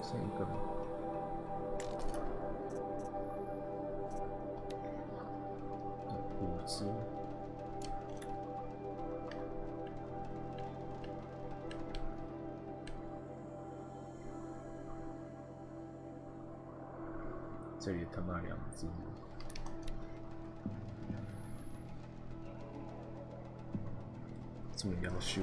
剩一个吗？5只。这里他妈2只。这么要修。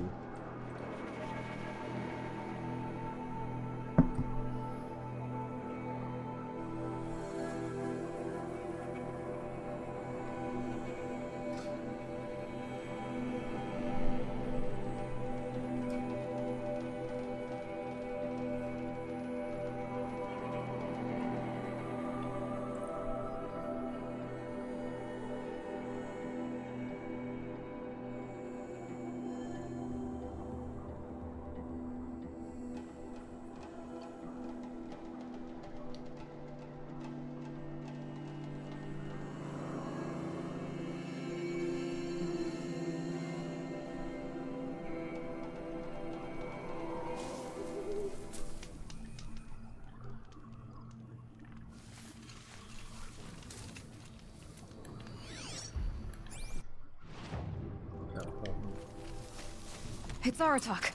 It's Aratak.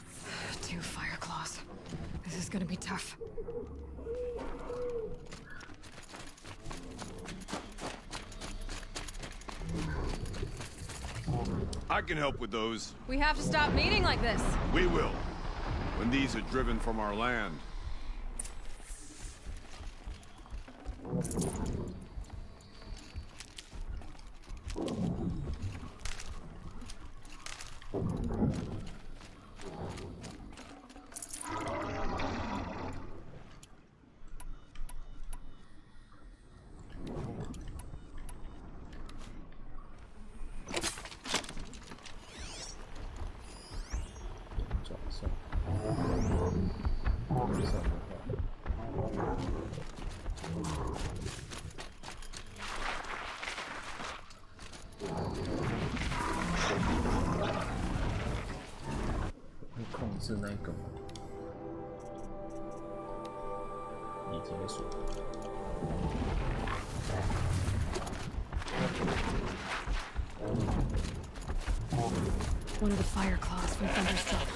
2 fire claws. This is gonna be tough. I can help with those. We have to stop meeting like this. We will. When these are driven from our land.控制那个已解锁。One of the fire claws from Thunderstone.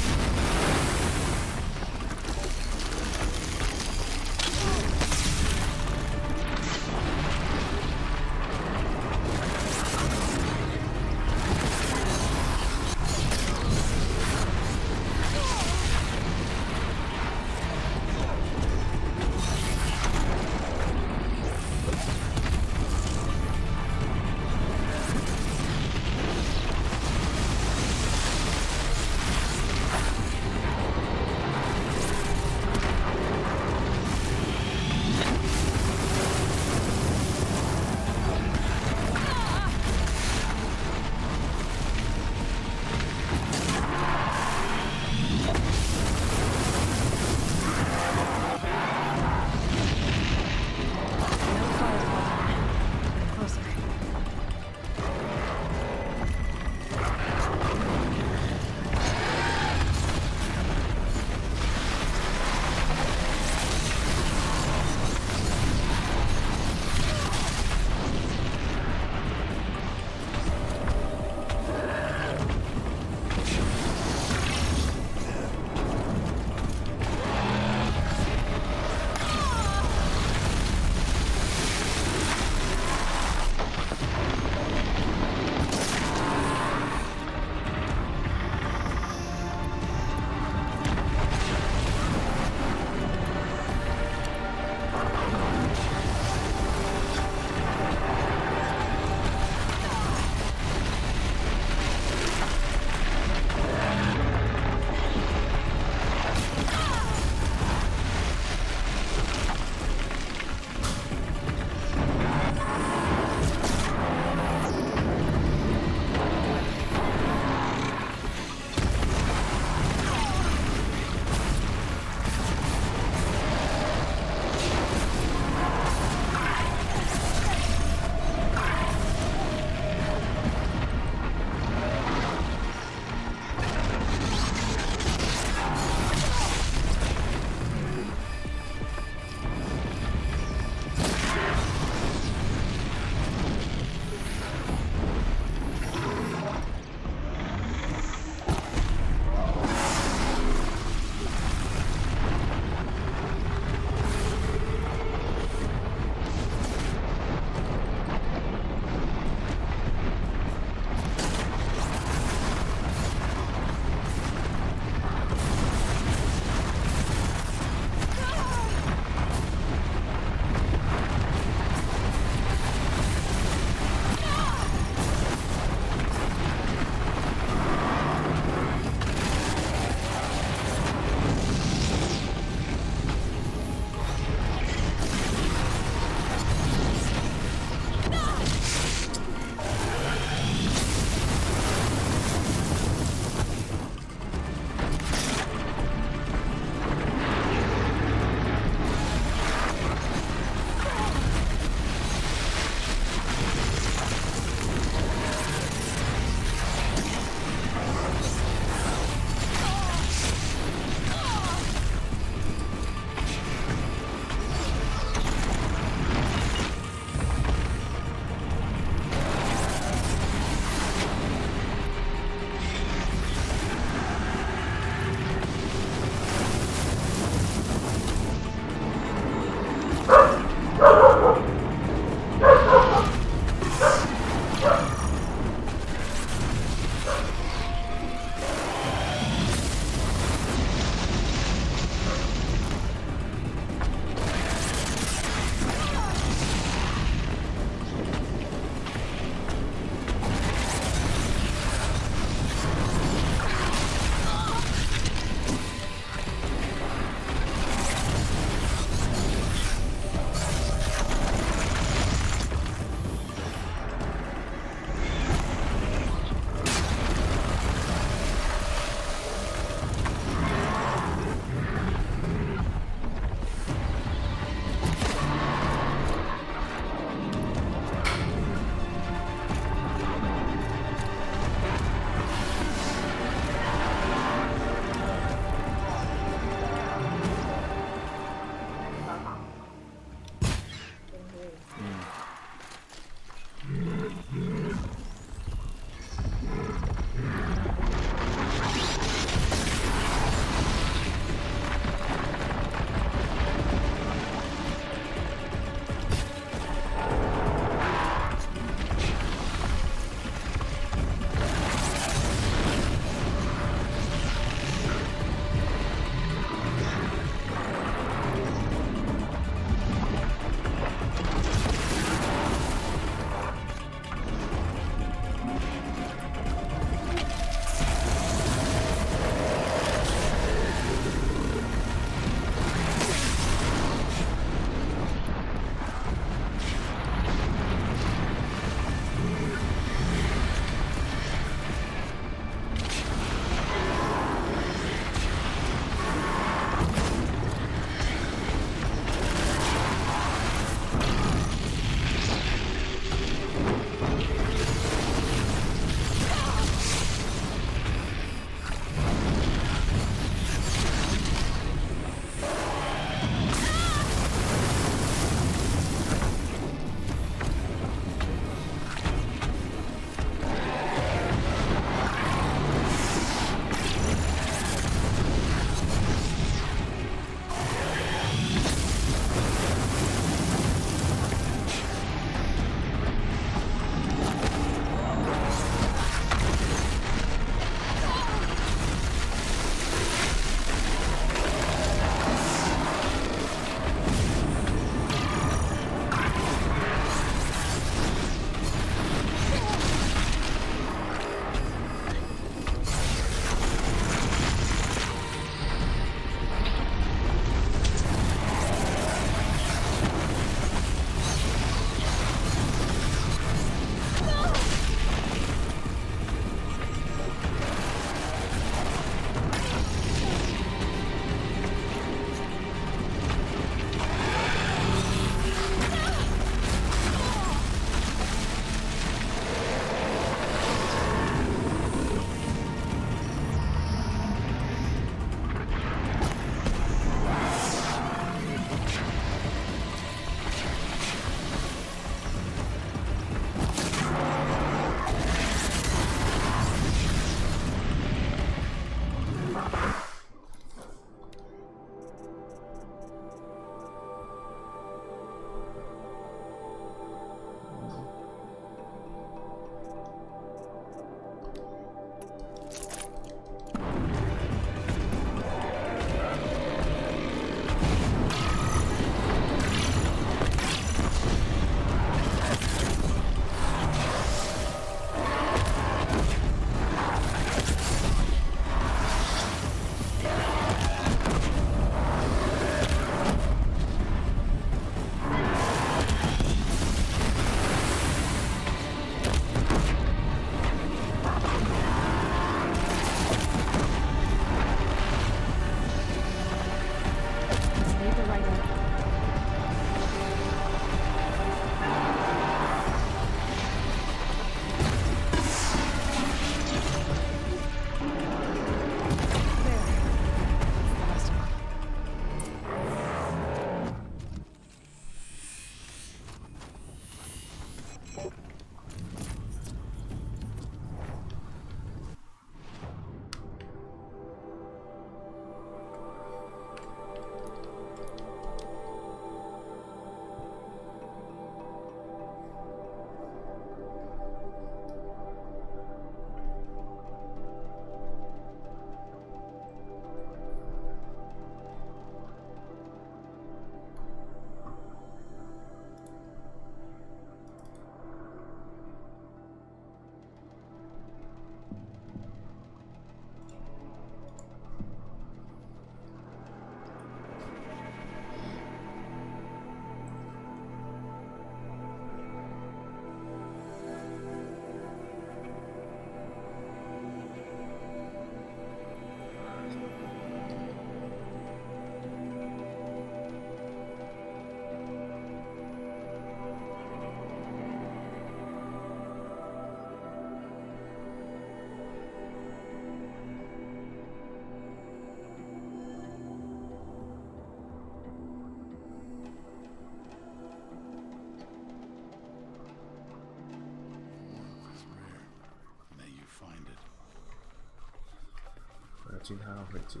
金他要回接。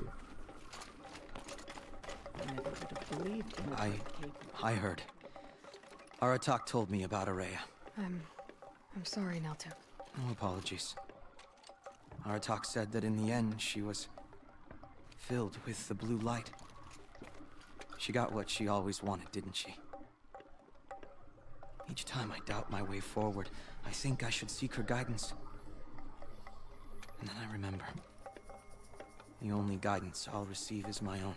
I heard. Aratak told me about Araya. I'm sorry, Naltuk. No apologies. Aratak said that in the end she was filled with the blue light. She got what she always wanted, didn't she? Each time I doubt my way forward, I think I should seek her guidance. And then I remember. The only guidance I'll receive is my own.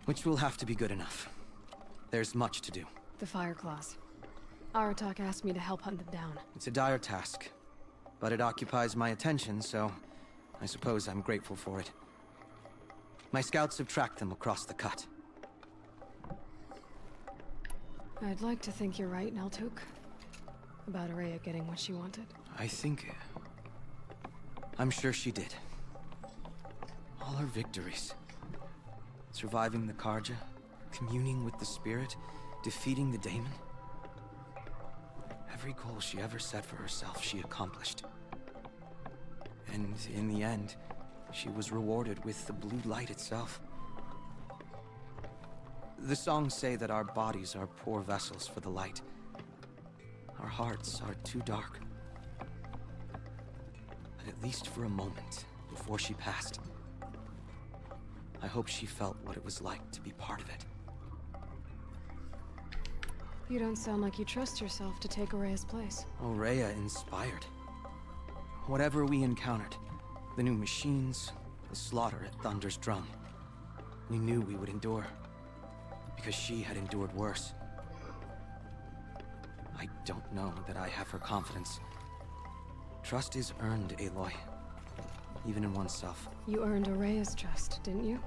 Which will have to be good enough. There's much to do. The Fire Claws. Aratak asked me to help hunt them down. It's a dire task, but it occupies my attention, so I suppose I'm grateful for it. My scouts have tracked them across the cut. I'd like to think you're right, Naltuk. About Araya getting what she wanted. I'm sure she did. All her victories. Surviving the Karja, communing with the spirit, defeating the daemon. Every goal she ever set for herself, she accomplished. And in the end, she was rewarded with the blue light itself. The songs say that our bodies are poor vessels for the light. Our hearts are too dark. But at least for a moment, before she passed, I hope she felt what it was like to be part of it. You don't sound like you trust yourself to take Araya's place. Araya inspired. Whatever we encountered, the new machines, the slaughter at Thunder's Drum, we knew we would endure, because she had endured worse. I don't know that I have her confidence. Trust is earned, Aloy. Even in oneself. You earned Araya's trust, didn't you?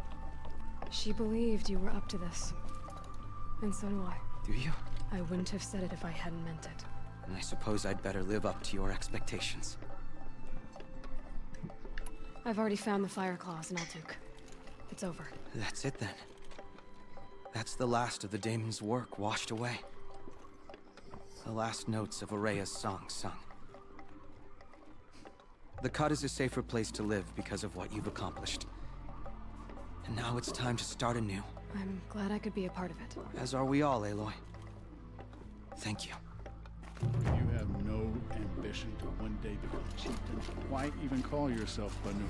She believed you were up to this. And so do I. Do you? I wouldn't have said it if I hadn't meant it. And I suppose I'd better live up to your expectations. I've already found the Fire Claws in Naltuk. It's over. That's it then. That's the last of the daemon's work washed away. The last notes of Araya's song sung. The cut is a safer place to live because of what you've accomplished. And now it's time to start anew. I'm glad I could be a part of it. As are we all, Aloy. Thank you. You have no ambition to one day become chieftain. Why even call yourself Banu?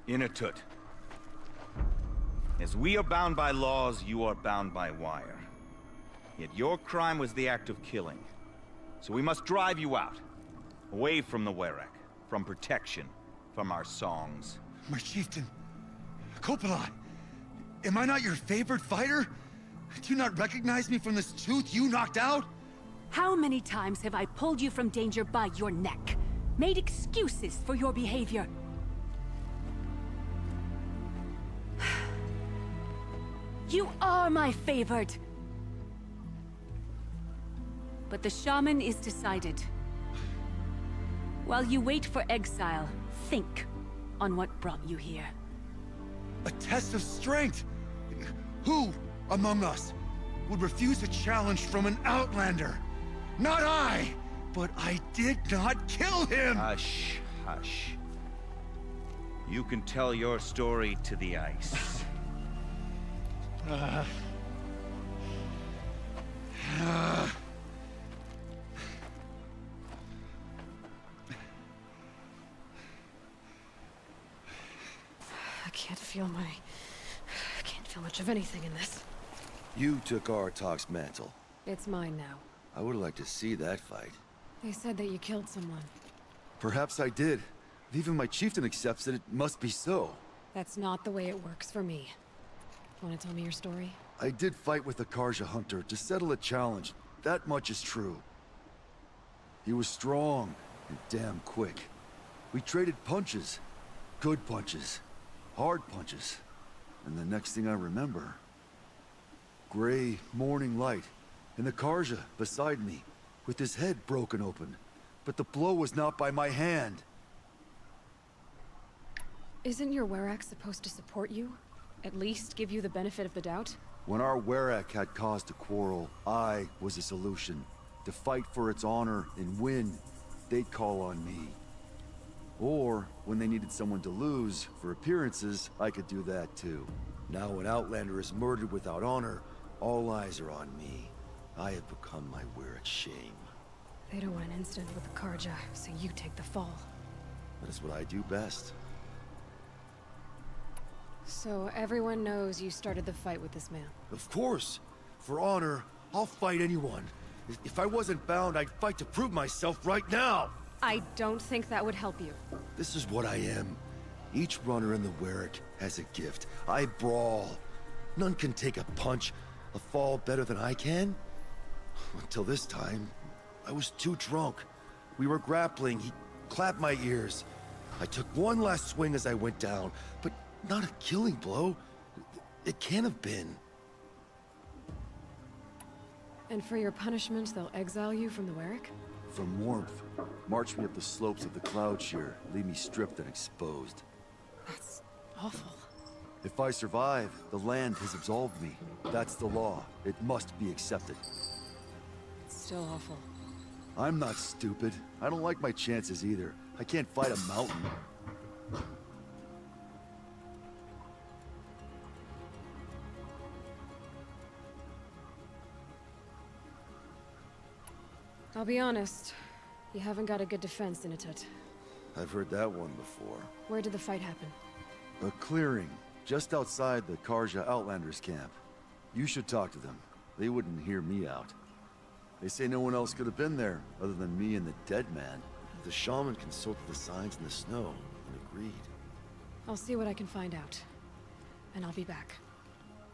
Inatut. As we are bound by laws, you are bound by wire. Yet your crime was the act of killing. So we must drive you out. Away from the Werek, from protection, from our songs. My chieftain, Copeland, am I not your favorite fighter? Do you not recognize me from this tooth you knocked out? How many times have I pulled you from danger by your neck? Made excuses for your behavior? You are my favorite! but the shaman is decided. While you wait for exile, think on what brought you here. A test of strength! Who among us would refuse a challenge from an outlander? Not I! But I did not kill him! Hush, hush. You can tell your story to the ice. I can't feel much of anything in this. You took Artok's mantle. It's mine now. I would like to see that fight. They said that you killed someone. Perhaps I did. Even my chieftain accepts that it must be so. That's not the way it works for me. Want to tell me your story? I did fight with the Karja hunter to settle a challenge. That much is true. He was strong and damn quick. We traded punches. Good punches. Hard punches. And the next thing I remember... gray morning light, and the Karja beside me, with his head broken open. But the blow was not by my hand. Isn't your Werak supposed to support you? At least give you the benefit of the doubt? When our Werak had cause to quarrel, I was the solution. To fight for its honor and win, they'd call on me. Or, when they needed someone to lose, for appearances, I could do that too. Now an Outlander is murdered without honor, all eyes are on me. I have become my Werak's shame. They don't want an incident with the Karja, so you take the fall. That is what I do best. So everyone knows you started the fight with this man? Of course! For honor, I'll fight anyone. If I wasn't bound, I'd fight to prove myself right now! I don't think that would help you. This is what I am. Each runner in the Werak has a gift. I brawl. None can take a punch, a fall better than I can. Until this time, I was too drunk. We were grappling, he clapped my ears. I took one last swing as I went down, but not a killing blow. It can't have been. And for your punishment, they'll exile you from the Werak? From warmth. March me up the slopes of the cloud shear, leave me stripped and exposed. That's awful. If I survive, the land has absolved me. That's the law. It must be accepted. It's still awful. I'm not stupid. I don't like my chances either. I can't fight a mountain. I'll be honest. You haven't got a good defense, Inatut. I've heard that one before. Where did the fight happen? A clearing, just outside the Karja Outlanders camp. You should talk to them. They wouldn't hear me out. They say no one else could have been there, other than me and the dead man. The shaman consulted the signs in the snow, and agreed. I'll see what I can find out. And I'll be back.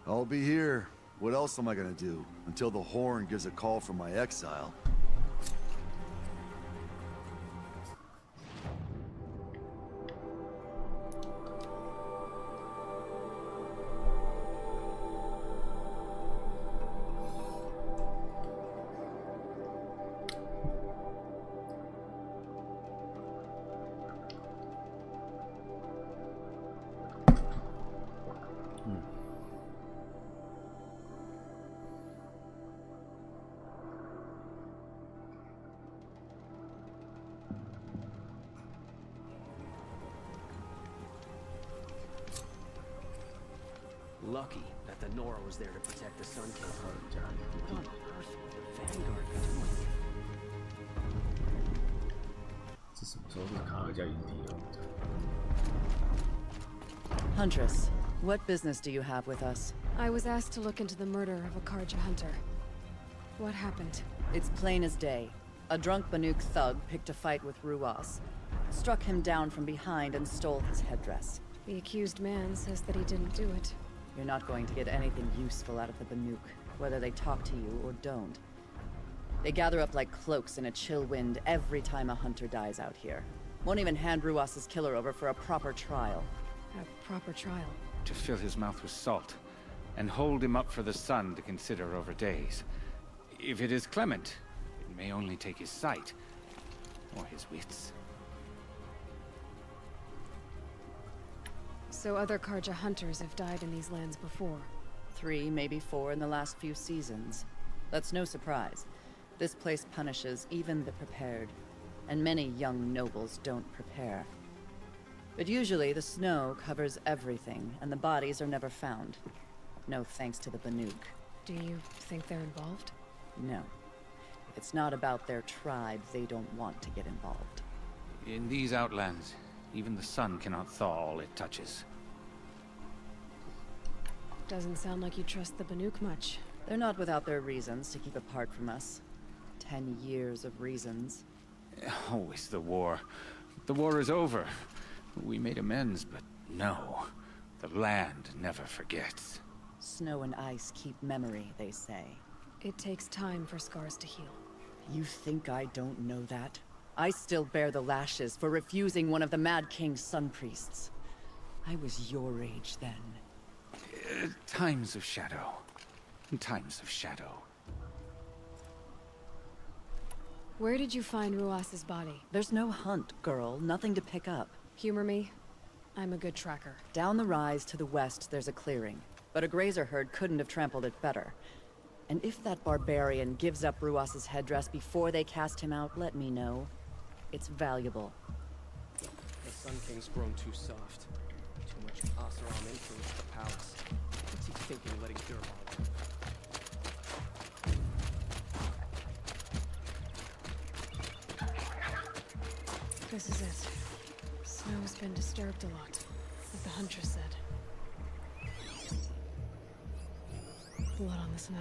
I'll be here. What else am I gonna do? Until the Horn gives a call from my exile. Lucky that the Nora was there to protect the Sun King. On Earth, the Vanguard doing? 这什么时候是卡尔加营地了？ Huntress, what business do you have with us? I was asked to look into the murder of a Karja hunter. What happened? It's plain as day. A drunk Banuk thug picked a fight with Ruas, struck him down from behind and stole his headdress. The accused man says that he didn't do it. You're not going to get anything useful out of the Banuk, whether they talk to you or don't. They gather up like cloaks in a chill wind every time a hunter dies out here. Won't even hand Ruas's killer over for a proper trial. A proper trial? To fill his mouth with salt, and hold him up for the sun to consider over days. If it is clement, It may only take his sight, or his wits. So other Karja hunters have died in these lands before? 3, maybe 4 in the last few seasons. That's no surprise. This place punishes even the prepared, and many young nobles don't prepare. But usually the snow covers everything, and the bodies are never found. No thanks to the Banuk. Do you think they're involved? No. If it's not about their tribe, they don't want to get involved. In these outlands, even the sun cannot thaw all it touches. Doesn't sound like you trust the Banuk much. They're not without their reasons to keep apart from us. 10 years of reasons. Always the war. The war is over. We made amends, but no. The land never forgets. Snow and ice keep memory, they say. It takes time for scars to heal. You think I don't know that? I still bear the lashes for refusing one of the Mad King's sun priests. I was your age then. Times of shadow. Times of shadow. Where did you find Ruas's body? There's no hunt, girl. Nothing to pick up. Humor me. I'm a good tracker. Down the rise to the west, there's a clearing. But a grazer herd couldn't have trampled it better. And if that barbarian gives up Ruas's headdress before they cast him out, let me know. It's valuable. The Sun King's grown too soft. Too much Asaram influence at the palace. What's he thinking letting Durban? This is it. Snow's been disturbed a lot, like the Huntress said. Blood on the snow.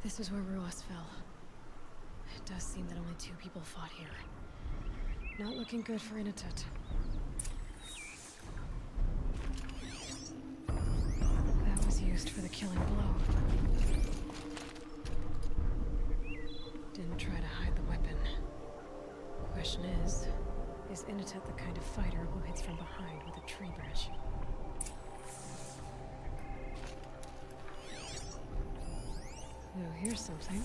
This is where Ruas fell. It does seem that only 2 people fought here. Not looking good for Inatut. That was used for the killing blow. Didn't try to hide the weapon. Question is Inatut the kind of fighter who hits from behind with a tree branch? Oh, here's something.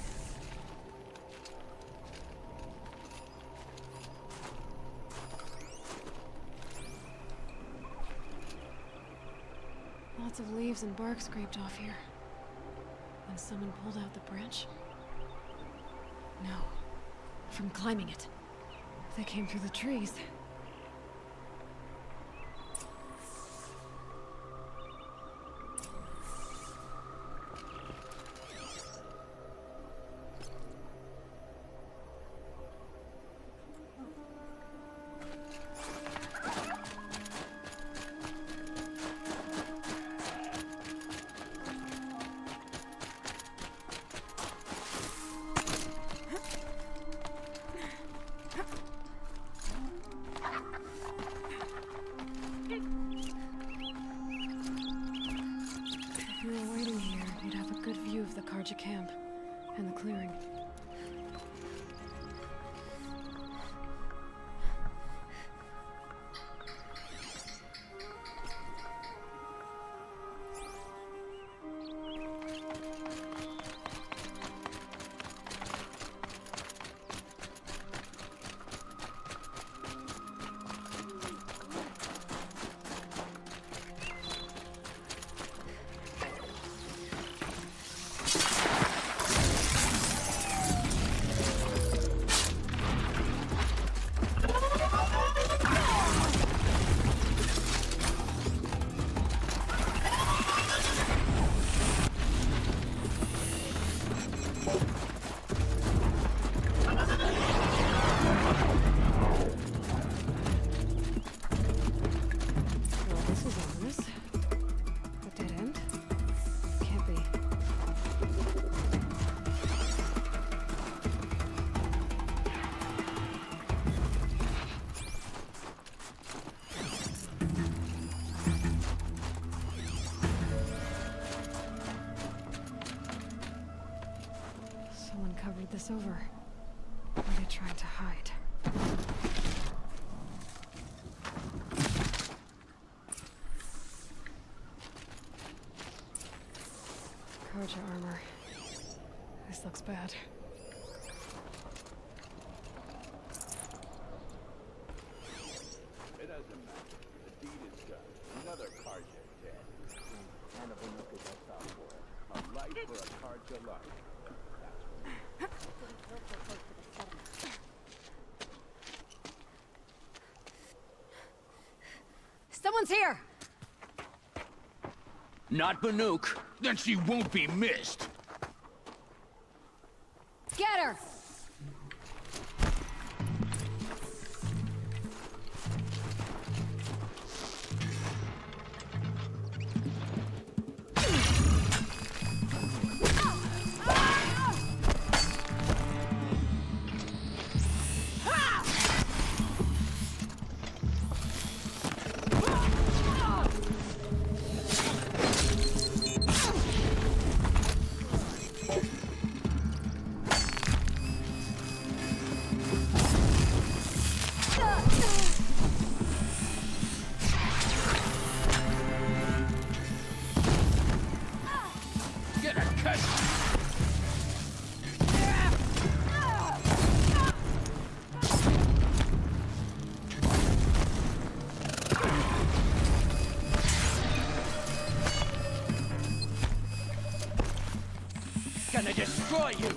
Lots of leaves and bark scraped off here. When someone pulled out the branch? No. From climbing it. They came through the trees. Camp and the clearing. Covered this over. What are they trying to hide? Karja armor. This looks bad. It doesn't matter. The deed is done. Another Karja dead. And a Banuk is out for it. A life for a Karja life. Someone's here! Not Banuk. Then she won't be missed. Get her! Gonna destroy you!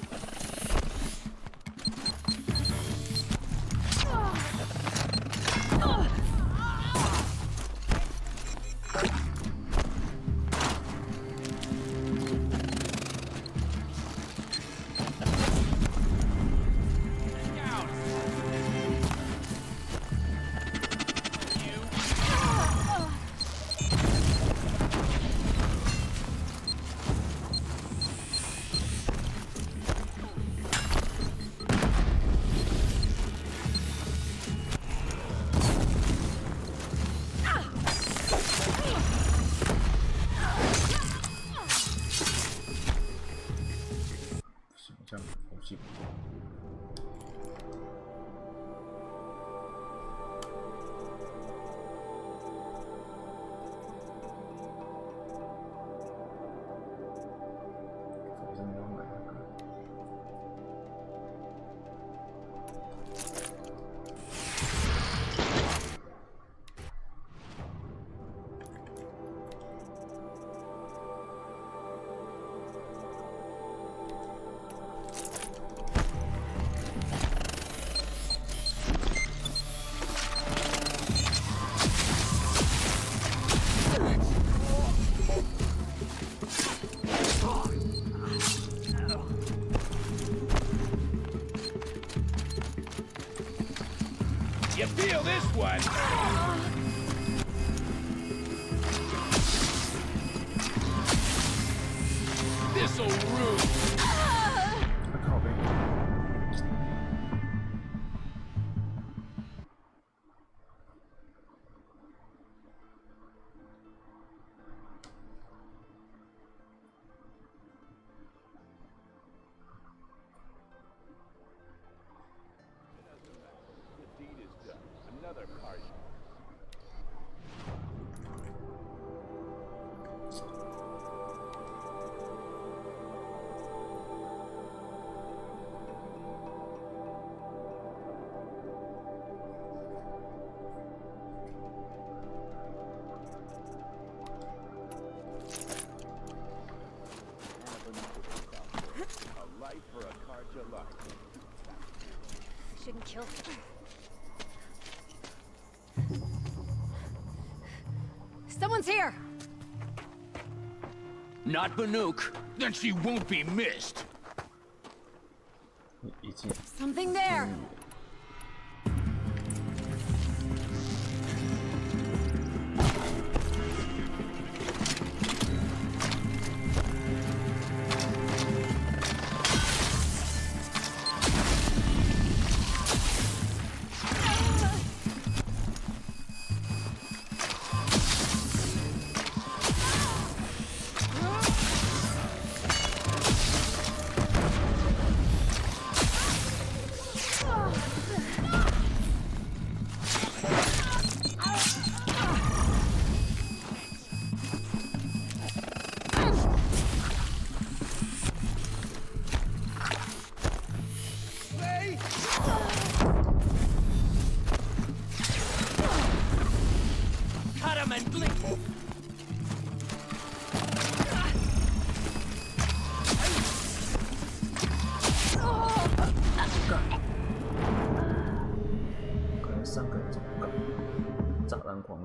You feel this one? This'll rule. Another Karja. A life for a Karja life. Shouldn't kill her. Someone's here! Not Banuk. Then she won't be missed. Something there!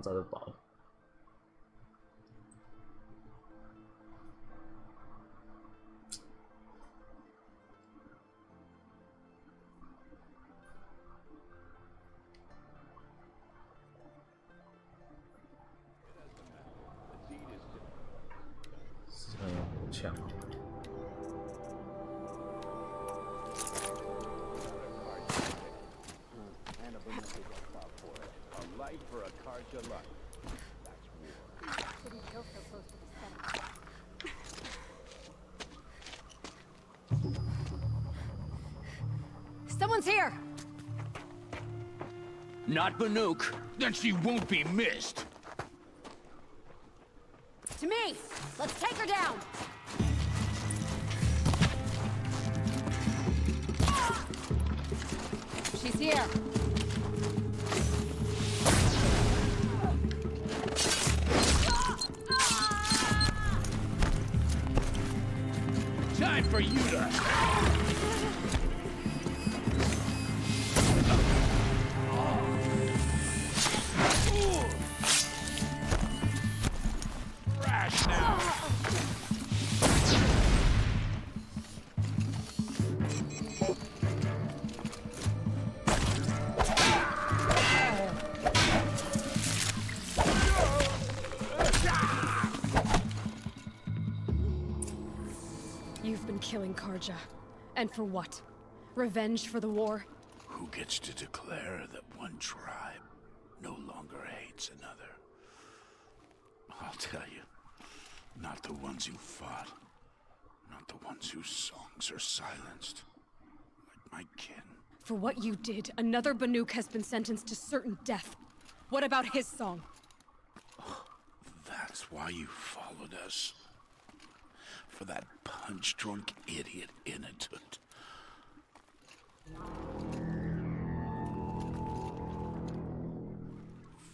找得饱。是很有火枪。 For a Karja life. That's war. Shouldn't feel so close to the center. Someone's here! Not Banuk. Then she won't be missed. To me! Let's take her down! She's here! Time for you to... Crash now! You've been killing Karja. And for what? Revenge for the war? Who gets to declare that one tribe no longer hates another? I'll tell you, not the ones who fought, not the ones whose songs are silenced, like my kin. For what you did, another Banuk has been sentenced to certain death. What about his song? That's why you followed us. For that punch-drunk idiot Inatut.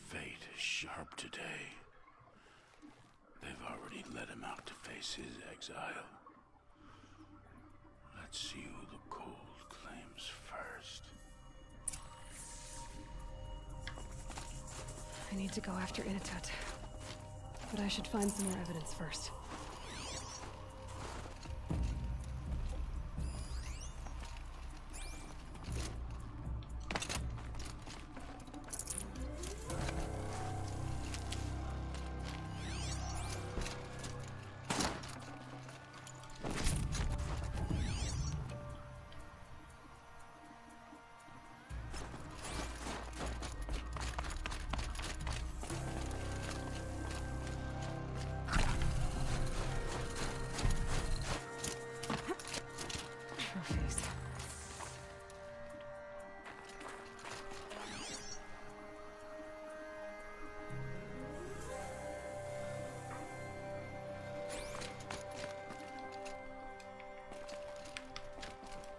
Fate is sharp today. They've already let him out to face his exile. Let's see who the cold claims first. I need to go after Inatut. But I should find some more evidence first.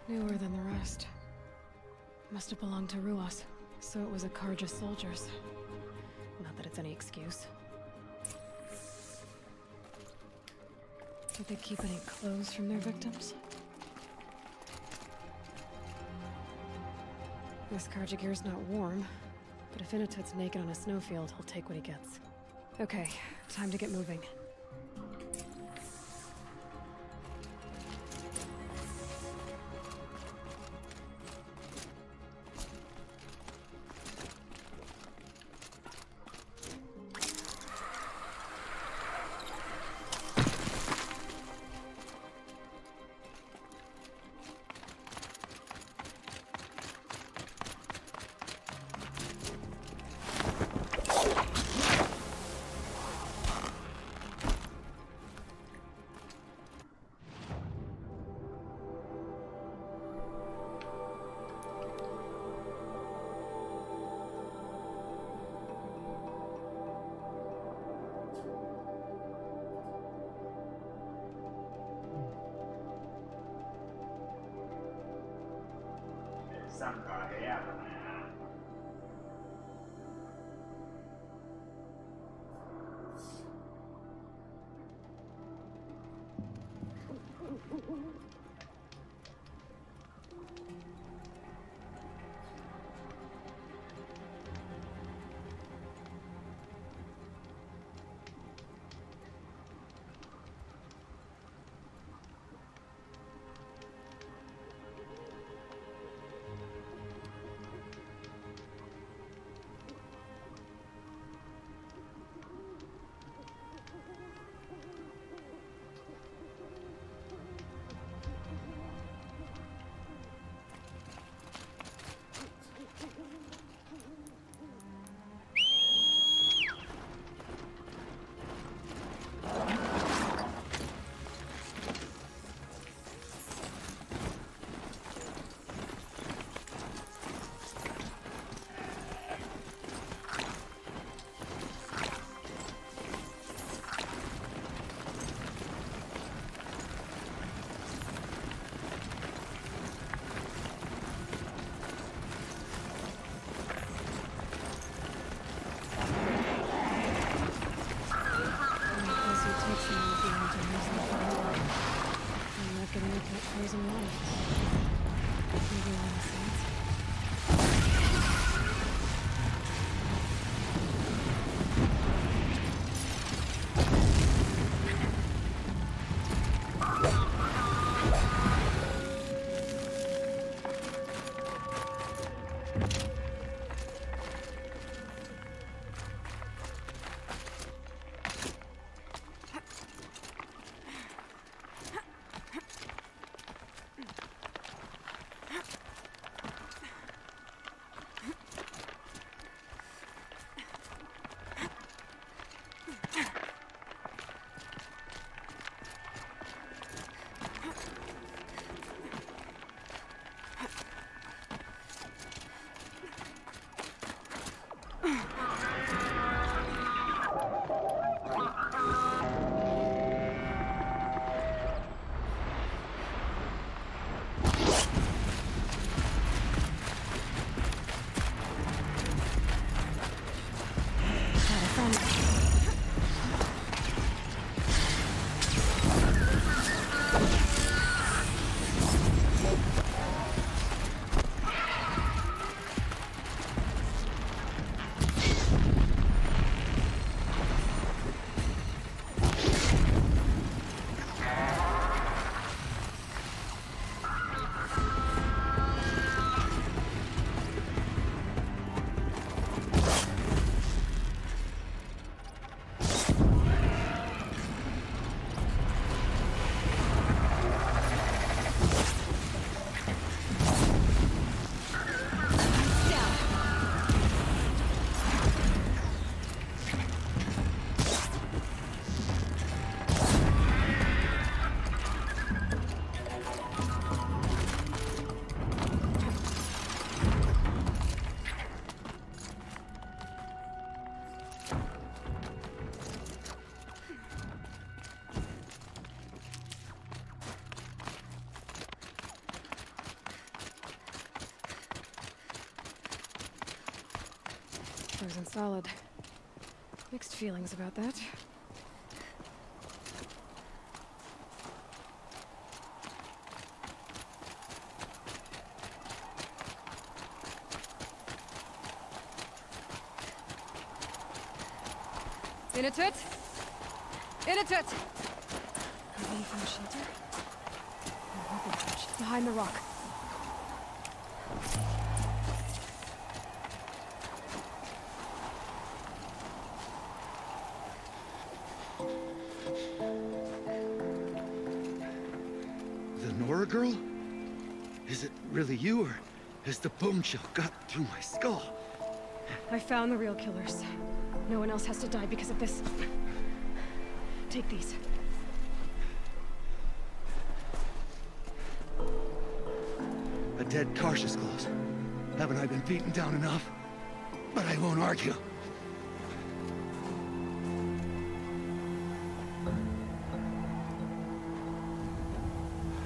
Newer than the rest. Must have belonged to Ruas, so it was a Karja soldiers. Not that it's any excuse. Did they keep any clothes from their victims? This Karja gear's not warm, but if Inatut's naked on a snowfield, he'll take what he gets. Okay, time to get moving. isn't solid. Mixed feelings about that. In a tut! In a tut! Have you found shelter? Behind the rock. The Nora girl? Is it really you, or has the bone chill got through my skull? I found the real killers. No one else has to die because of this. Take these. A dead Karsh's clothes. Haven't I been beaten down enough? But I won't argue.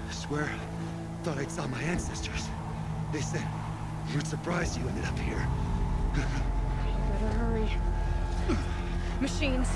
I swear, thought I'd saw my ancestors. They said, we're surprised you ended up here. Better hurry. Machines.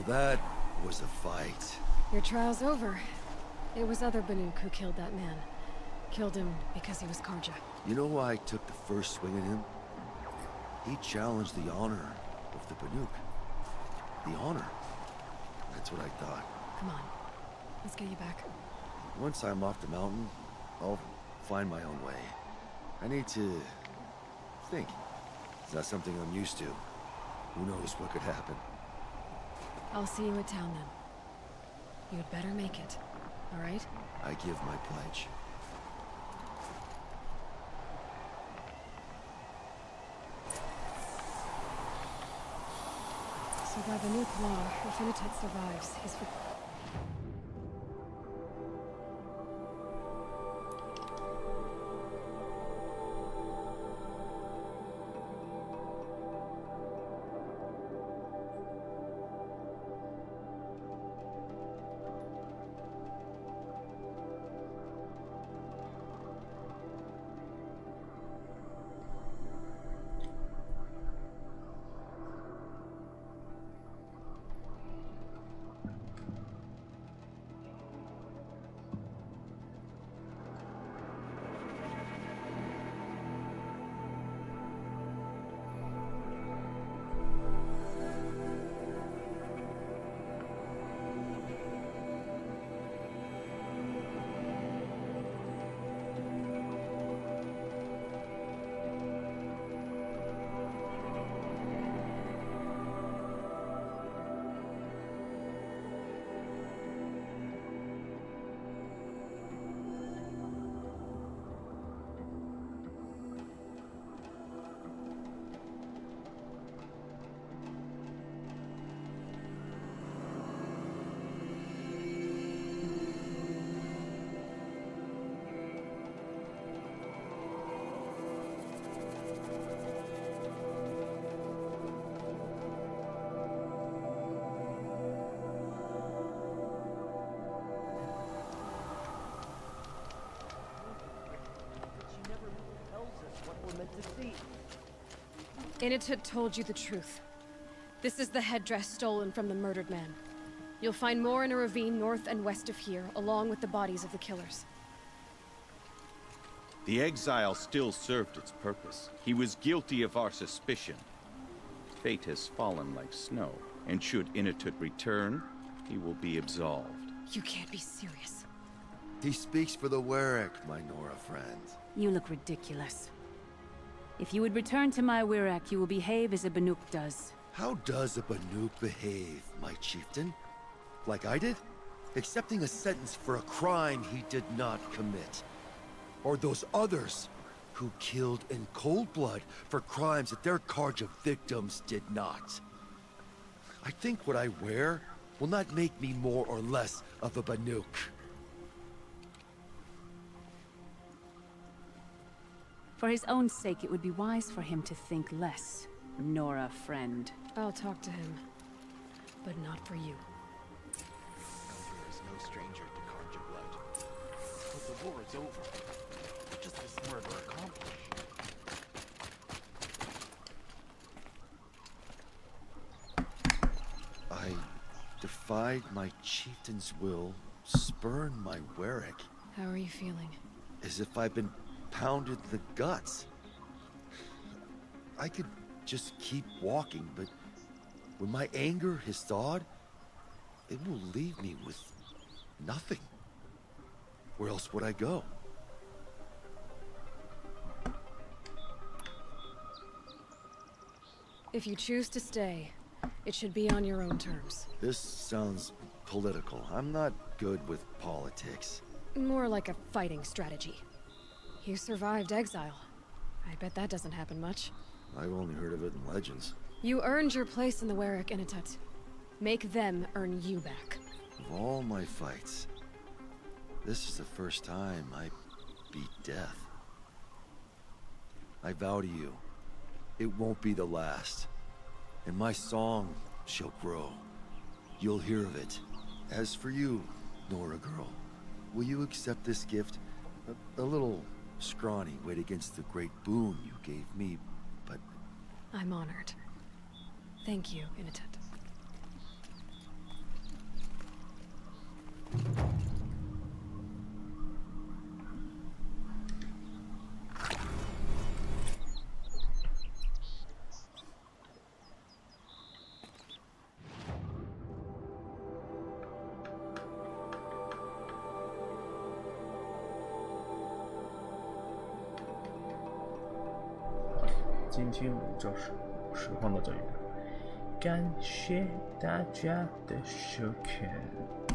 Now that was a fight. Your trial's over. It was other Banuk who killed that man. Killed him because he was Karja. You know why I took the first swing at him? He challenged the honor of the Banuk. The honor. That's what I thought. Come on. Let's get you back. Once I'm off the mountain, I'll find my own way. I need to think. It's not something I'm used to. Who knows what could happen? I'll see you at town then. You'd better make it, all right? I give my pledge. So by the new law, if Initet survives, he's for... Initet told you the truth. This is the headdress stolen from the murdered man. You'll find more in a ravine north and west of here, along with the bodies of the killers. The exile still served its purpose. He was guilty of our suspicion. Fate has fallen like snow, and should Initet return, he will be absolved. You can't be serious. He speaks for the Warwick, my Nora friend. You look ridiculous. If you would return to my Wirak, you will behave as a Banuk does. How does a Banuk behave, my chieftain? Like I did? Accepting a sentence for a crime he did not commit. Or those others who killed in cold blood for crimes that their Karja victims did not. I think what I wear will not make me more or less of a Banuk. For his own sake, it would be wise for him to think less. Nora, friend. I'll talk to him. But not for you. Elder is no stranger to Karja blood. But the war is over. What does this murder accomplish? I defied my chieftain's will, spurned my Warwick. How are you feeling? As if I've been pounded in the guts. I could just keep walking, but when my anger has thawed, it will leave me with nothing. Where else would I go? If you choose to stay, it should be on your own terms. This sounds political. I'm not good with politics. More like a fighting strategy. You survived exile. I bet that doesn't happen much. I've only heard of it in legends. You earned your place in the Warwick Initet. Make them earn you back. Of all my fights, this is the first time I beat death. I vow to you, it won't be the last. And my song shall grow. You'll hear of it. As for you, Nora girl, will you accept this gift? A little scrawny weight against the great boon you gave me, but... I'm honored. Thank you, Initet. 今天我们就是实况到这里了，感谢大家的收看。